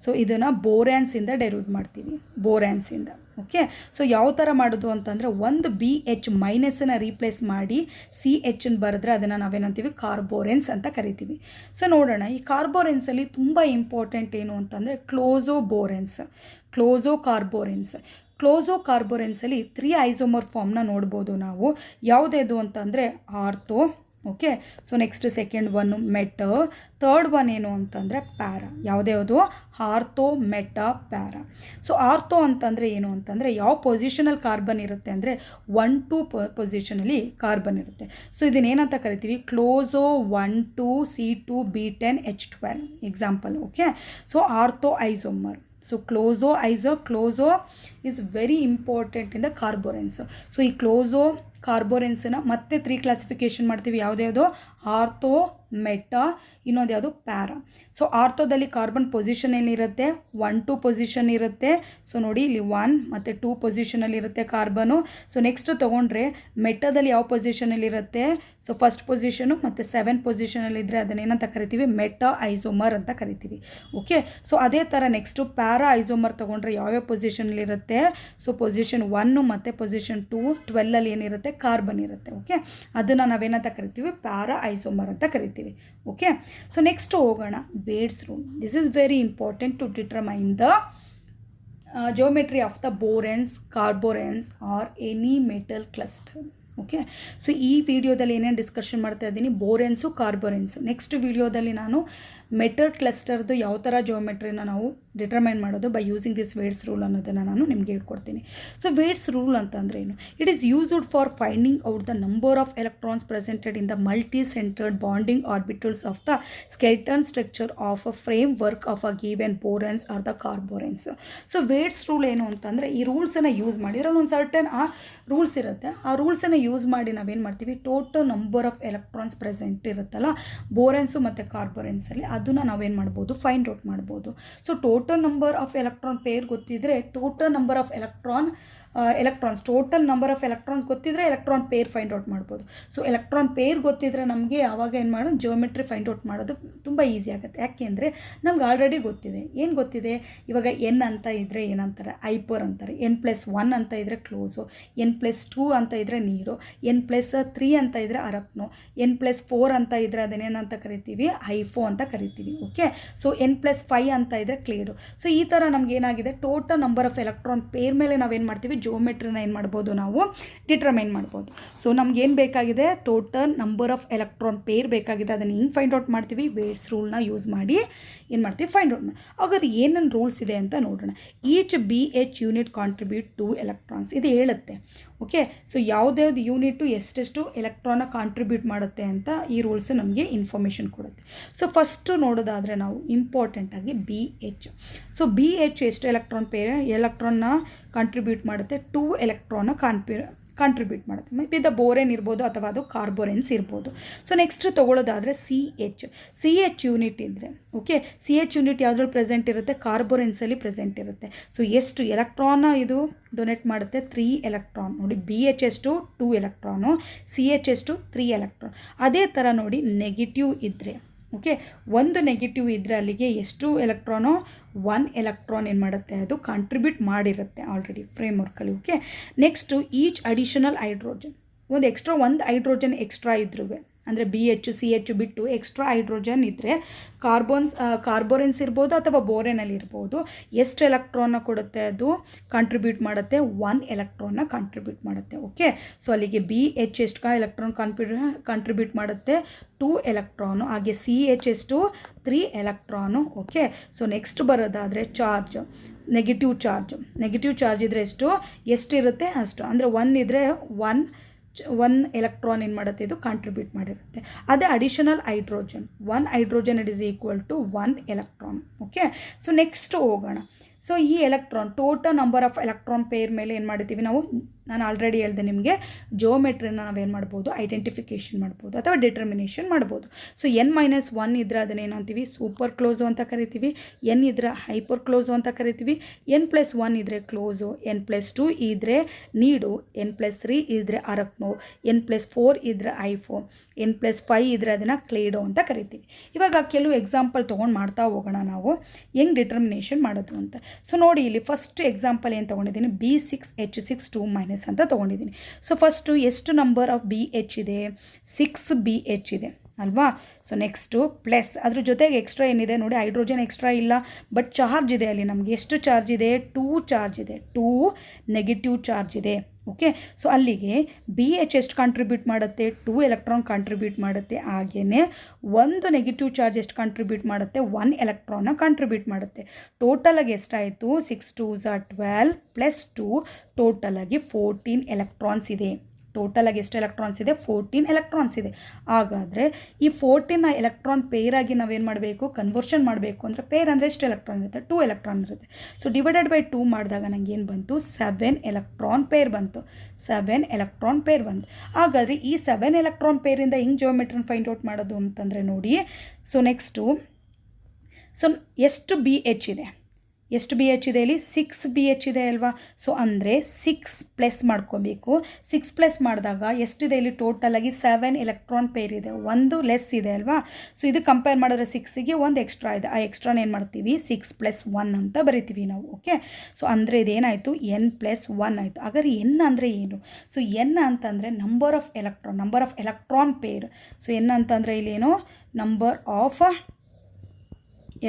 ಸೊ ಇದನ್ನು ಬೋರ್ಯಾನ್ಸಿಂದ ಡೆರಿವ್ಡ್ ಮಾಡ್ತೀವಿ, ಬೋರ್ಯಾನ್ಸಿಂದ. ಓಕೆ, ಸೊ ಯಾವ ಥರ ಮಾಡೋದು ಅಂತಂದರೆ ಒಂದು BH- ರೀಪ್ಲೇಸ್ ಮಾಡಿ CH ಬರೆದ್ರೆ ಅದನ್ನು ನಾವೇನಂತೀವಿ, ಕಾರ್ಬೋರೆನ್ಸ್ ಅಂತ ಕರಿತೀವಿ. ಸೊ ನೋಡೋಣ, ಈ ಕಾರ್ಬೋರೆನ್ಸಲ್ಲಿ ತುಂಬ ಇಂಪಾರ್ಟೆಂಟ್ ಏನು ಅಂತಂದರೆ ಕ್ಲೋಸೋ ಕಾರ್ಬೋರೆನ್ಸಲ್ಲಿ 3 ಐಸೋಮರ್ ಫಾರ್ಮ್ನ ನೋಡ್ಬೋದು ನಾವು. ಯಾವುದೇದು ಅಂತಂದರೆ ortho. Okay, so next second one meta, third one ಏನು ಅಂತಂದರೆ ಪ್ಯಾರಾ. ಯಾವುದ್ಯಾವುದು, ortho, meta, para. So ortho ಅಂತಂದರೆ ಏನು ಅಂತಂದರೆ ಯಾವ ಪೊಸಿಷನಲ್ಲಿ ಕಾರ್ಬನ್ ಇರುತ್ತೆ ಅಂದರೆ 1 2 ಪೊಸಿಷನಲ್ಲಿ ಕಾರ್ಬನ್ ಇರುತ್ತೆ. ಸೊ ಇದನ್ನೇನಂತ ಕರಿತೀವಿ, closo 1 2 C2 B10H12 example. Okay, so ortho isomer. So closo is very important in the carboranes. So ಈ ಕ್ಲೋಸೋ ಕಾರ್ಬೋರೆನ್ಸನ್ನ ಮತ್ತೆ 3 ಕ್ಲಾಸಿಫಿಕೇಷನ್ ಮಾಡ್ತೀವಿ. ಯಾವುದ್ಯಾವುದು, ಆರ್ಥೋ, ಮೆಟಾ, ಇನ್ನೊಂದು ಯಾವುದು, ಪ್ಯಾರಾ. ಸೊ ಆರ್ಥೋದಲ್ಲಿ ಕಾರ್ಬನ್ ಪೊಸಿಷನ್ ಏನಿರುತ್ತೆ, 1 2 ಪೊಸಿಷನ್ ಇರುತ್ತೆ. ಸೊ ನೋಡಿ ಇಲ್ಲಿ 1 ಮತ್ತು 2 ಪೊಸಿಷನಲ್ಲಿ ಇರುತ್ತೆ ಕಾರ್ಬನು. ಸೊ ನೆಕ್ಸ್ಟ್ ತೊಗೊಂಡ್ರೆ ಮೆಟಾದಲ್ಲಿ ಯಾವ ಪೊಸಿಷನಲ್ಲಿರುತ್ತೆ, ಸೊ ಫಸ್ಟ್ ಪೊಸಿಷನು ಮತ್ತು 7 ಪೊಸಿಷನಲ್ಲಿದ್ದರೆ ಅದನ್ನೇನಂತ ಕರಿತೀವಿ, ಮೆಟಾ ಐಸೋಮರ್ ಅಂತ ಕರಿತೀವಿ. ಓಕೆ, ಸೊ ಅದೇ ಥರ ನೆಕ್ಸ್ಟು ಪ್ಯಾರಾ ಐಸೋಮರ್ ತೊಗೊಂಡ್ರೆ ಯಾವ್ಯಾವ ಪೊಸಿಷನಲ್ಲಿರುತ್ತೆ, ಸೊ ಪೊಸಿಷನ್ 1 ಮತ್ತು ಪೊಸಿಷನ್ 2 12ಅಲ್ಲಿ ಏನಿರುತ್ತೆ, ಕಾರ್ಬನ್ ಇರುತ್ತೆ. ಓಕೆ, ಅದನ್ನು ನಾವೇನಂತ ಕರಿತೀವಿ, ಪ್ಯಾರಾ ಐಸೋಮರ್ ಅಂತ ಕರಿತೀವಿ. ಓಕೆ, ಸೊ ನೆಕ್ಸ್ಟ್ ಹೋಗೋಣ, Wade's rule. This is very important to determine the geometry of the boranes, carboranes or any metal cluster. Okay, so ಈ ವಿಡಿಯೋದಲ್ಲಿ ಏನೇನು ಡಿಸ್ಕಷನ್ ಮಾಡ್ತಾ ಇದ್ದೀನಿ, ಬೋರೆನ್ಸು, ಕಾರ್ಬೋರೆನ್ಸ್. ನೆಕ್ಸ್ಟ್ ವಿಡಿಯೋದಲ್ಲಿ ನಾನು ಮೆಟಲ್ ಕ್ಲಸ್ಟರ್ದು ಯಾವ ಥರ ಜಿಯೋಮೆಟ್ರಿನ ನಾವು ಡಿಟರ್ಮೈನ್ ಮಾಡೋದು by using this Wade's rule ಅನ್ನೋದನ್ನು ನಾನು ನಿಮಗೆ ಹೇಳ್ಕೊಡ್ತೀನಿ. ಸೊ ವೇಟ್ಸ್ ರೂಲ್ ಅಂತಂದರೆ ಏನು? It is used for finding out the number of electrons presented in the multi centred bonding orbitals of the skeleton structure of a framework of a given boranes or the carboranes. So Wade's rule ಏನು ಅಂತಂದರೆ ಈ ರೂಲ್ಸನ್ನು use ಮಾಡಿ ಒಂದು certain rules ಇರುತ್ತೆ. ಆ ರೂಲ್ಸನ್ನು use ಮಾಡಿ ನಾವೇನು ಮಾಡ್ತೀವಿ, total number of electrons present ಇರುತ್ತಲ್ಲ ಬೋರೆನ್ಸು ಮತ್ತು ಕಾರ್ಬೋರೆನ್ಸಲ್ಲಿ, ಅದನ್ನು ನಾವೇನು ಮಾಡ್ಬೋದು, ಫೈಂಡ್ ಔಟ್ ಮಾಡ್ಬೋದು. So total number of electron pair ಗೊತ್ತಿದ್ದರೆ total number of total number of electrons ಗೊತ್ತಿದ್ರೆ ಎಲೆಕ್ಟ್ರಾನ್ ಪೇರ್ ಫೈಂಡ್ ಔಟ್ ಮಾಡ್ಬೋದು. ಸೊ ಎಲೆಕ್ಟ್ರಾನ್ ಪೇರ್ ಗೊತ್ತಿದ್ರೆ ನಮಗೆ ಆವಾಗ ಏನು ಮಾಡೋದು, ಜಿಯೋಮೆಟ್ರಿ ಫೈಂಡ್ ಔಟ್ ಮಾಡೋದು ತುಂಬ ಈಸಿ ಆಗುತ್ತೆ. ಯಾಕೆಂದರೆ ನಮ್ಗೆ ಆಲ್ರೆಡಿ ಗೊತ್ತಿದೆ. ಏನು ಗೊತ್ತಿದೆ, ಇವಾಗ ಎನ್ ಅಂತ ಇದ್ದರೆ ಏನಂತಾರೆ, ಐಪರ್ ಅಂತಾರೆ. n+1 ಅಂತ ಇದ್ದರೆ ಕ್ಲೋಸು, n+2 ಅಂತ ಇದ್ದರೆ ನೀಡು, n+3 ಅಂತ ಇದ್ದರೆ ಅರಪ್ನು, n+4 ಅಂತ ಇದ್ದರೆ ಅದನ್ನೇನಂತ ಕರಿತೀವಿ, ಐಫೋ ಅಂತ ಕರಿತೀವಿ. ಓಕೆ, ಸೊ n+5 ಅಂತ ಇದ್ದರೆ ಕ್ಲೇಡು. ಸೊ ಈ ಥರ ನಮ್ಗೆ ಏನಾಗಿದೆ, total number of electron pair ಮೇಲೆ ನಾವೇನು ಮಾಡ್ತೀವಿ, ಜಿಯೋಮೆಟ್ರಿನ ಏನು ಮಾಡ್ಬೋದು, ನಾವು ಡಿಟರ್ಮೈನ್ ಮಾಡ್ಬೋದು. ಸೊ ನಮ್ಗೇನು ಬೇಕಾಗಿದೆ, total number of electron pair ಬೇಕಾಗಿದೆ. ಅದನ್ನು ಹಿಂಗೆ ಫೈಂಡ್ ಔಟ್ ಮಾಡ್ತೀವಿ, ವೇಟ್ಸ್ ರೂಲ್ನ ಯೂಸ್ ಮಾಡಿ ಏನು ಮಾಡ್ತೀವಿ, ಫೈಂಡ್ ಔಟ್ ಮಾಡಿ. ಹಾಗಾದ್ರೆ ಏನೇನು ರೂಲ್ಸ್ ಇದೆ ಅಂತ ನೋಡೋಣ. Each BH unit contribute 2 electrons, ಇದು ಹೇಳುತ್ತೆ. ಓಕೆ, ಸೊ ಯಾವುದ್ಯಾವ್ದು ಯೂನಿಟು ಎಷ್ಟೆಷ್ಟು ಎಲೆಕ್ಟ್ರಾನ್ನ ಕಾಂಟ್ರಿಬ್ಯೂಟ್ ಮಾಡುತ್ತೆ ಅಂತ ಈ ರೂಲ್ಸ್ ನಮಗೆ ಇನ್ಫಾರ್ಮೇಷನ್ ಕೊಡುತ್ತೆ. ಸೊ ಫಸ್ಟು ನೋಡೋದಾದರೆ ನಾವು ಇಂಪಾರ್ಟೆಂಟಾಗಿ BH. ಸೊ BH ಎಷ್ಟು ಎಲೆಕ್ಟ್ರಾನ್ನ ಕಾಂಟ್ರಿಬ್ಯೂಟ್ ಮಾಡುತ್ತೆ, 2 ಎಲೆಕ್ಟ್ರಾನ್ನ ಕಾಂಟ್ರಿಬ್ಯೂಟ್ ಮಾಡುತ್ತೆ. ಮೇ ಬಿ ದ ಬೋರೆನ್ ಇರ್ಬೋದು ಅಥವಾ ಅದು ಕಾರ್ಬೋರೆನ್ಸ್ ಇರ್ಬೋದು. ಸೊ ನೆಕ್ಸ್ಟ್ ತೊಗೊಳ್ಳೋದಾದರೆ ಸಿ ಎಚ್ ಯೂನಿಟ್ ಇದ್ದರೆ, ಓಕೆ, CH ಯೂನಿಟ್ ಯಾವುದ್ರಲ್ಲಿ ಪ್ರೆಸೆಂಟ್ ಇರುತ್ತೆ, ಕಾರ್ಬೋರೆನ್ಸಲ್ಲಿ ಪ್ರೆಸೆಂಟ್ ಇರುತ್ತೆ. ಸೊ ಎಷ್ಟು ಎಲೆಕ್ಟ್ರಾನ್ನ ಇದು ಡೊನೇಟ್ ಮಾಡುತ್ತೆ, 3 ಎಲೆಕ್ಟ್ರಾನ್. ನೋಡಿ, BH ಎಷ್ಟು 2 ಎಲೆಕ್ಟ್ರಾನು, CH ಎಷ್ಟು 3 ಎಲೆಕ್ಟ್ರಾನ್. ಅದೇ ಥರ ನೋಡಿ, ನೆಗೆಟಿವ್ ಇದ್ದರೆ, ಓಕೆ, ಒಂದು ನೆಗೆಟಿವ್ ಇದ್ದರೆ ಅಲ್ಲಿಗೆ ಎಷ್ಟು ಎಲೆಕ್ಟ್ರಾನು, 1 ಎಲೆಕ್ಟ್ರಾನ್ ಏನು ಮಾಡುತ್ತೆ, ಅದು ಕಾಂಟ್ರಿಬ್ಯೂಟ್ ಮಾಡಿರುತ್ತೆ ಆಲ್ರೆಡಿ ಫ್ರೇಮ್ ವರ್ಕಲ್ಲಿ. Okay, next each additional hydrogen, ಒಂದು ಹೈಡ್ರೋಜನ್ ಎಕ್ಸ್ಟ್ರಾ ಇದ್ರೂ, ಅಂದರೆ BH CH ಬಿಟ್ಟು ಎಕ್ಸ್ಟ್ರಾ ಹೈಡ್ರೋಜನ್ ಇದ್ದರೆ ಕಾರ್ಬೋರೆನ್ಸ್ ಇರ್ಬೋದು ಅಥವಾ ಬೋರೆನಲ್ಲಿ ಇರ್ಬೋದು, ಎಷ್ಟು ಎಲೆಕ್ಟ್ರಾನ್ನ ಕೊಡುತ್ತೆ, ಅದು ಕಾಂಟ್ರಿಬ್ಯೂಟ್ ಮಾಡುತ್ತೆ, 1 ಎಲೆಕ್ಟ್ರಾನ್ನ ಕಾಂಟ್ರಿಬ್ಯೂಟ್ ಮಾಡುತ್ತೆ. ಓಕೆ, ಸೊ ಅಲ್ಲಿಗೆ BH ಎಷ್ಟು ಎಲೆಕ್ಟ್ರಾನ್ ಕಾಂಟ್ರಿಬ್ಯೂಟ್ ಮಾಡುತ್ತೆ, 2 ಎಲೆಕ್ಟ್ರಾನು. ಹಾಗೆ CH ಎಷ್ಟು 3 ಎಲೆಕ್ಟ್ರಾನು. ಓಕೆ, ಸೊ ನೆಕ್ಸ್ಟ್ ಬರೋದಾದರೆ ನೆಗೆಟಿವ್ ಚಾರ್ಜ್ ಇದ್ದರೆ ಎಷ್ಟಿರುತ್ತೆ ಅಷ್ಟು, ಅಂದರೆ 1 ಇದ್ದರೆ 1 ಎಲೆಕ್ಟ್ರಾನ್ ಏನು ಮಾಡುತ್ತೆ, ಇದು ಕಾಂಟ್ರಿಬ್ಯೂಟ್ ಮಾಡಿರುತ್ತೆ. ಅದೇ additional hydrogen, 1 hydrogen it is equal to 1 electron. Okay, so next ಹೋಗೋಣ. ಸೊ ಈ electron total number of electron pair ಮೇಲೆ ಏನು ಮಾಡಿದ್ದೀವಿ ನಾವು, ನಾನು ಆಲ್ರೆಡಿ ಹೇಳಿದೆ ನಿಮಗೆ, ಜಿಯೋಮೆಟ್ರಿನ ನಾವೇನು ಮಾಡ್ಬೋದು, ಐಡೆಂಟಿಫಿಕೇಷನ್ ಮಾಡ್ಬೋದು ಅಥವಾ ಡಿಟರ್ಮಿನೇಷನ್ ಮಾಡ್ಬೋದು. ಸೊ n-1 ಇದ್ದರೆ ಅದನ್ನೇನು ಅಂತೀವಿ, ಸೂಪರ್ ಕ್ಲೋಸು ಅಂತ ಕರಿತೀವಿ. n ಇದ್ದರೆ ಹೈಪರ್ ಕ್ಲೋಸು ಅಂತ ಕರಿತೀವಿ. n+1 ಇದ್ದರೆ ಕ್ಲೋಸು, n+2 ಇದ್ದರೆ ನೀಡು, n+3 ಇದ್ದರೆ ಅರಕ್ನೋ, n+4 ಇದ್ದರೆ ಐಫೋ, n+5 ಇದ್ದರೆ ಅದನ್ನು ಕ್ಲೇಡೋ ಅಂತ ಕರಿತೀವಿ. ಇವಾಗ ಕೆಲವು ಎಕ್ಸಾಂಪಲ್ ತೊಗೊಂಡು ಮಾಡ್ತಾ ಹೋಗೋಣ ನಾವು, ಹೆಂಗೆ ಡಿಟರ್ಮಿನೇಷನ್ ಮಾಡೋದು ಅಂತ. ಸೊ ನೋಡಿ, ಇಲ್ಲಿ ಫಸ್ಟ್ ಎಕ್ಸಾಂಪಲ್ ಏನು ತೊಗೊಂಡಿದ್ದೀನಿ, B6H6 ಅಂತ ತೊಗೊಂಡಿದ್ದೀನಿ. ಸೊ ಫಸ್ಟು ಎಷ್ಟು ನಂಬರ್ ಆಫ್ BH ಇದೆ, 6 BH ಇದೆ ಅಲ್ವಾ. ಸೊ ನೆಕ್ಸ್ಟು ಪ್ಲಸ್ ಅದ್ರ ಜೊತೆಗೆ ಎಕ್ಸ್ಟ್ರಾ ಏನಿದೆ ನೋಡಿ, ಹೈಡ್ರೋಜನ್ ಎಕ್ಸ್ಟ್ರಾ ಇಲ್ಲ, ಬಟ್ ಚಾರ್ಜ್ ಇದೆ ಅಲ್ಲಿ. ನಮಗೆ ಎಷ್ಟು ಚಾರ್ಜ್ ಇದೆ, 2 ಚಾರ್ಜ್ ಇದೆ, 2 ನೆಗೆಟಿವ್ ಚಾರ್ಜ್ ಇದೆ. ಓಕೆ, ಸೊ ಅಲ್ಲಿಗೆ BH ಎಷ್ಟು ಕಾಂಟ್ರಿಬ್ಯೂಟ್ ಮಾಡುತ್ತೆ, 2 ಎಲೆಕ್ಟ್ರಾನ್ ಕಾಂಟ್ರಿಬ್ಯೂಟ್ ಮಾಡುತ್ತೆ. ಹಾಗೆಯೇ ಒಂದು ನೆಗೆಟಿವ್ ಚಾರ್ಜ್ ಎಷ್ಟು ಕಾಂಟ್ರಿಬ್ಯೂಟ್ ಮಾಡುತ್ತೆ, 1 ಎಲೆಕ್ಟ್ರಾನ್ನ ಕಾಂಟ್ರಿಬ್ಯೂಟ್ ಮಾಡುತ್ತೆ. ಟೋಟಲಾಗಿ ಎಷ್ಟಾಯಿತು, 6 2s are 12 ಪ್ಲಸ್ 2, ಟೋಟಲಾಗಿ 14 ಎಲೆಕ್ಟ್ರಾನ್ಸ್ ಇದೆ. ಟೋಟಲಾಗಿ ಎಷ್ಟು ಎಲೆಕ್ಟ್ರಾನ್ಸ್ ಇದೆ, 14 ಎಲೆಕ್ಟ್ರಾನ್ಸ್ ಇದೆ. ಹಾಗಾದರೆ ಈ 14 ಎಲೆಕ್ಟ್ರಾನ್ ಪೇರಾಗಿ ನಾವೇನು ಮಾಡಬೇಕು, ಕನ್ವರ್ಷನ್ ಮಾಡಬೇಕು. ಅಂದರೆ ಪೇರ್ ಅಂದರೆ ಎಷ್ಟು ಎಲೆಕ್ಟ್ರಾನ್ ಇರುತ್ತೆ, 2 ಎಲೆಕ್ಟ್ರಾನ್ ಇರುತ್ತೆ. ಸೊ ಡಿವೈಡೆಡ್ ಬೈ 2 ಮಾಡಿದಾಗ ನನಗೆ ಏನು ಬಂತು, 7 ಎಲೆಕ್ಟ್ರಾನ್ ಪೇರ್ ಬಂತು. ಹಾಗಾದರೆ ಈ 7 ಎಲೆಕ್ಟ್ರಾನ್ ಪೇರಿಂದ ಹಿಂಗೆ ಜಿಯೋಮೆಟ್ರಿನ ಫೈಂಡ್ ಔಟ್ ಮಾಡೋದು ಅಂತಂದರೆ ನೋಡಿ, ಸೊ ನೆಕ್ಸ್ಟು ಎಷ್ಟು BH ಇದೆ, ಎಷ್ಟು BH ಇದೆ ಇಲ್ಲಿ, 6 BH ಇದೆ ಅಲ್ವಾ. ಸೊ ಅಂದರೆ 6 ಪ್ಲಸ್ ಮಾಡ್ಕೋಬೇಕು. 6 ಪ್ಲಸ್ ಮಾಡಿದಾಗ ಎಷ್ಟಿದೆ ಇಲ್ಲಿ, ಟೋಟಲಾಗಿ 7 ಎಲೆಕ್ಟ್ರಾನ್ ಪೇರ್ ಇದೆ, ಒಂದು ಲೆಸ್ ಇದೆ ಅಲ್ವಾ. ಸೊ ಇದು ಕಂಪೇರ್ ಮಾಡಿದ್ರೆ 6ಗೆ ಒಂದು ಎಕ್ಸ್ಟ್ರಾ ಇದೆ. ಆ ಎಕ್ಸ್ಟ್ರಾನ ಏನು ಮಾಡ್ತೀವಿ, 6+1 ಅಂತ ಬರಿತೀವಿ ನಾವು. ಓಕೆ, ಸೊ ಅಂದರೆ ಇದೇನಾಯಿತು, n+1 ಆಯಿತು. ಹಾಗಾದ್ರೆ n ಅಂದರೆ ಏನು, ಸೊ n ಅಂತಂದರೆ number of electron pair. So n ಅಂತಂದರೆ ಇಲ್ಲೇನು, number of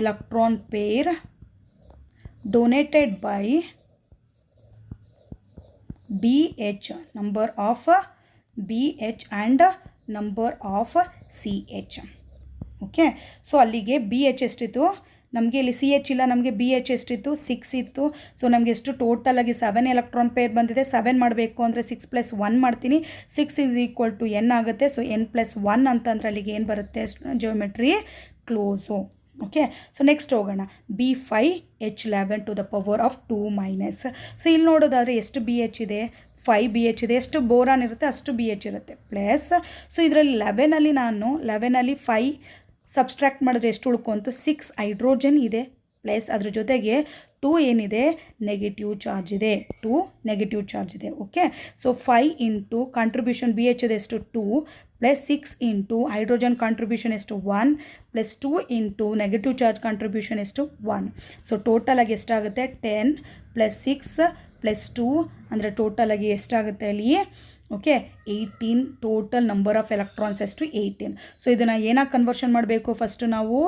electron pair donated by BH, number of BH and number of CH. Okay. So ಅಲ್ಲಿಗೆ ಬಿ ಎಚ್ ಎಷ್ಟಿತ್ತು ನಮಗೆ, ಇಲ್ಲಿ ಸಿ ಎಚ್ ಇಲ್ಲ, ನಮಗೆ ಬಿ ಎಚ್ ಎಷ್ಟಿತ್ತು 6 ಇತ್ತು. ಸೊ ನಮಗೆ ಎಷ್ಟು ಟೋಟಲಾಗಿ 7 ಎಲೆಕ್ಟ್ರಾನ್ ಪೇರ್ ಬಂದಿದೆ. 7 ಮಾಡಬೇಕು ಅಂದರೆ 6 + 1 ಮಾಡ್ತೀನಿ. 6 = n ಆಗುತ್ತೆ. ಸೊ n + 1 ಅಂತಂದರೆ ಅಲ್ಲಿಗೆ ಏನು ಬರುತ್ತೆ, geometry close. Okay. So next ಹೋಗೋಣ, B5H11⁻²-. ಸೊ ಇಲ್ಲಿ ನೋಡೋದಾದರೆ ಎಷ್ಟು ಬಿ ಎಚ್ ಇದೆ, 5 ಬಿ ಎಚ್ ಇದೆ. ಎಷ್ಟು ಬೋರಾನ್ ಇರುತ್ತೆ ಅಷ್ಟು ಬಿ ಎಚ್ ಇರುತ್ತೆ. ಪ್ಲಸ್ ಸೊ ಇದರಲ್ಲಿ 11ಅಲ್ಲಿ 5 ಸಬ್ಸ್ಟ್ರಾಕ್ಟ್ ಮಾಡಿದ್ರೆ ಎಷ್ಟು ಉಳ್ಕೊಂತು, 6 ಹೈಡ್ರೋಜನ್ ಇದೆ. ಪ್ಲಸ್ ಅದ್ರ ಜೊತೆಗೆ 2 ಏನಿದೆ, ನೆಗೆಟಿವ್ ಚಾರ್ಜ್ ಇದೆ. 2 ನೆಗೆಟಿವ್ ಚಾರ್ಜ್ ಇದೆ. Okay. So 5 into contribution B H ಇದೆ ಎಷ್ಟು, 2 ಪ್ಲಸ್ 6 ಇಂಟು ಹೈಡ್ರೋಜನ್ ಕಾಂಟ್ರಿಬ್ಯೂಷನ್ ಎಷ್ಟು, 1 plus 2 into negative charge contribution ಎಷ್ಟು, 1. ಸೊ ಟೋಟಲಾಗಿ ಎಷ್ಟಾಗುತ್ತೆ, 10 ಪ್ಲಸ್ 6 ಪ್ಲಸ್ 2 ಅಂದರೆ ಟೋಟಲಾಗಿ ಎಷ್ಟಾಗುತ್ತೆ ಅಲ್ಲಿ, okay, 18. Total number of electrons ಎಷ್ಟು, 18. ಸೊ ಇದನ್ನು ಏನಾಗಿ ಕನ್ವರ್ಷನ್ ಮಾಡಬೇಕು, ಫಸ್ಟು ನಾವು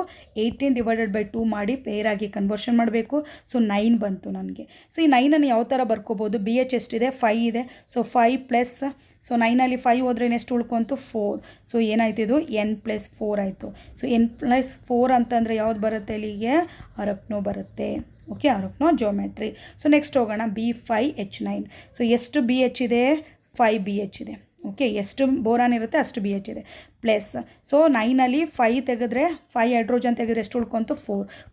18/2 ಮಾಡಿ ಪೇರಾಗಿ ಕನ್ವರ್ಷನ್ ಮಾಡಬೇಕು. ಸೊ 9 ಬಂತು ನನಗೆ. ಸೊ ಈ 9ಅನ್ನು ಯಾವ ಥರ ಬರ್ಕೋಬೋದು, ಬಿ ಎಚ್ ಎಷ್ಟಿದೆ, 5 ಇದೆ. ಸೊ 5 ಪ್ಲಸ್, ಸೊ 9ಅಲ್ಲಿ 5 ಹೋದ್ರೆ ಎಷ್ಟು ಉಳ್ಕೊಂತು, 4. ಸೊ ಏನಾಯ್ತು, ಇದು n + 4 ಆಯಿತು. ಸೊ n + 4 ಅಂತಂದರೆ ಯಾವ್ದು ಬರುತ್ತೆ, ಇಲ್ಲಿಗೆ ಅರಪ್ನೋ ಬರುತ್ತೆ. Okay, arachno geometry. So next ಹೋಗೋಣ, B5H9. ಸೊ ಎಷ್ಟು ಬಿ ಎಚ್ ಇದೆ, 5 ಬಿ ಎಚ್ ಇದೆ. ಓಕೆ, ಎಷ್ಟು ಬೋರಾನ್ ಇರುತ್ತೆ ಅಷ್ಟು ಬಿ ಎಚ್ ಇದೆ. ಪ್ಲಸ್ ಸೊ 9ಅಲ್ಲಿ 5 ತೆಗೆದ್ರೆ 5 ಹೈಡ್ರೋಜನ್ ತೆಗೆದ್ರೆ ಎಷ್ಟು ಉಳ್ಕೊಂತು,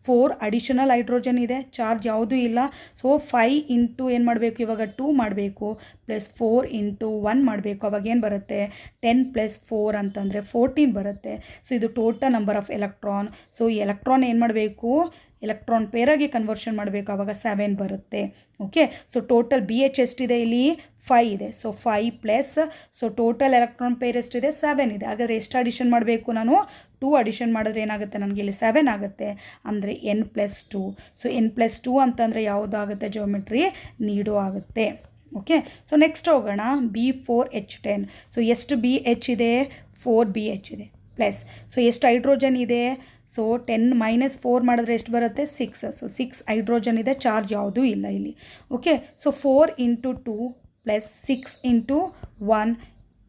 4 ಅಡಿಷನಲ್ ಹೈಡ್ರೋಜನ್ ಇದೆ, ಚಾರ್ಜ್ ಯಾವುದೂ ಇಲ್ಲ. ಸೊ 5 ಇಂಟು ಏನು ಮಾಡಬೇಕು, ಇವಾಗ 2 ಮಾಡಬೇಕು, ಪ್ಲಸ್ 4 ಇಂಟು 1 ಮಾಡಬೇಕು. ಅವಾಗ ಏನು ಬರುತ್ತೆ, 10 + 4 ಅಂತಂದರೆ 14 ಬರುತ್ತೆ. ಸೊ ಇದು total number of electron. So ಈ ಎಲೆಕ್ಟ್ರಾನ್ ಏನು ಮಾಡಬೇಕು, ಎಲೆಕ್ಟ್ರಾನ್ ಪೇರಾಗಿ ಕನ್ವರ್ಷನ್ ಮಾಡಬೇಕು. ಆವಾಗ 7 ಬರುತ್ತೆ. Okay. So total B H ಎಷ್ಟಿದೆ, ಇಲ್ಲಿ 5 ಇದೆ. So 5 plus, so total electron pair ಎಷ್ಟಿದೆ, 7 ಇದೆ. ಹಾಗಾದರೆ ಎಷ್ಟು ಅಡಿಷನ್ ಮಾಡಬೇಕು, ನಾನು 2 ಅಡಿಷನ್ ಮಾಡಿದ್ರೆ ಏನಾಗುತ್ತೆ, ನನಗೆ ಇಲ್ಲಿ 7 ಆಗುತ್ತೆ. ಅಂದರೆ n + 2. ಸೊ n + 2 ಅಂತಂದರೆ ಯಾವುದಾಗುತ್ತೆ, ಜಿಯೋಮೆಟ್ರಿ ನೀಡೋ ಆಗುತ್ತೆ. ಓಕೆ. ಸೊ ನೆಕ್ಸ್ಟ್ ಹೋಗೋಣ, B4H10. ಸೊ ಎಷ್ಟು ಬಿ ಎಚ್ ಇದೆ, 4 ಬಿ ಎಚ್ ಇದೆ. ಪ್ಲಸ್ ಸೊ ಎಷ್ಟು ಹೈಡ್ರೋಜನ್ ಇದೆ, ಸೊ 10 - 4 ಮಾಡಿದ್ರೆ ಎಷ್ಟು ಬರುತ್ತೆ, 6. ಸೊ 6 ಹೈಡ್ರೋಜನ್ ಇದೆ, ಚಾರ್ಜ್ ಯಾವುದೂ ಇಲ್ಲ ಇಲ್ಲಿ. Okay. So 4 into 2 plus 6 into 1.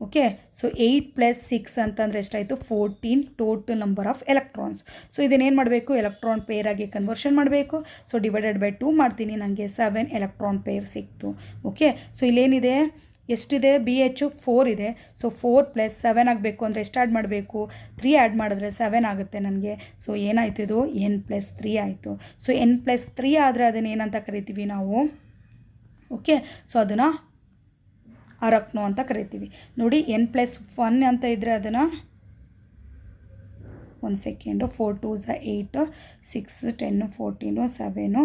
Okay. So 8 + 6 ಅಂತಂದರೆ ಎಷ್ಟಾಯಿತು, 14 total number of electrons. So ಇದನ್ನೇನು ಮಾಡಬೇಕು, ಎಲೆಕ್ಟ್ರಾನ್ ಪೇರಾಗಿ ಕನ್ವರ್ಷನ್ ಮಾಡಬೇಕು. ಸೊ ಡಿವೈಡೆಡ್/2 ಮಾಡ್ತೀನಿ, ನನಗೆ 7 ಎಲೆಕ್ಟ್ರಾನ್ ಪೇರ್ ಸಿಕ್ತು. ಓಕೆ. ಸೊ ಇಲ್ಲೇನಿದೆ, ಎಷ್ಟಿದೆ, ಬಿ ಎಚ್ 4 ಇದೆ. ಸೊ 4 + 7 ಆಗಬೇಕು ಅಂದರೆ ಎಷ್ಟು ಆ್ಯಡ್ ಮಾಡಬೇಕು, 3 ಆ್ಯಡ್ ಮಾಡಿದ್ರೆ 7 ಆಗುತ್ತೆ ನನಗೆ. ಸೊ ಏನಾಯ್ತು, ಇದು n + 3 ಆಯಿತು. ಸೊ n + 3 ಆದರೆ ಅದನ್ನು ಏನಂತ ಕರಿತೀವಿ ನಾವು, ಓಕೆ. ಸೊ ಅದನ್ನು ಅರಕ್ನೋ ಅಂತ ಕರಿತೀವಿ. ನೋಡಿ, n + 1 ಅಂತ ಇದ್ದರೆ ಅದನ್ನು, 1 ಸೆಕೆಂಡು, 4 × 2 = 8, 6 10 14 7.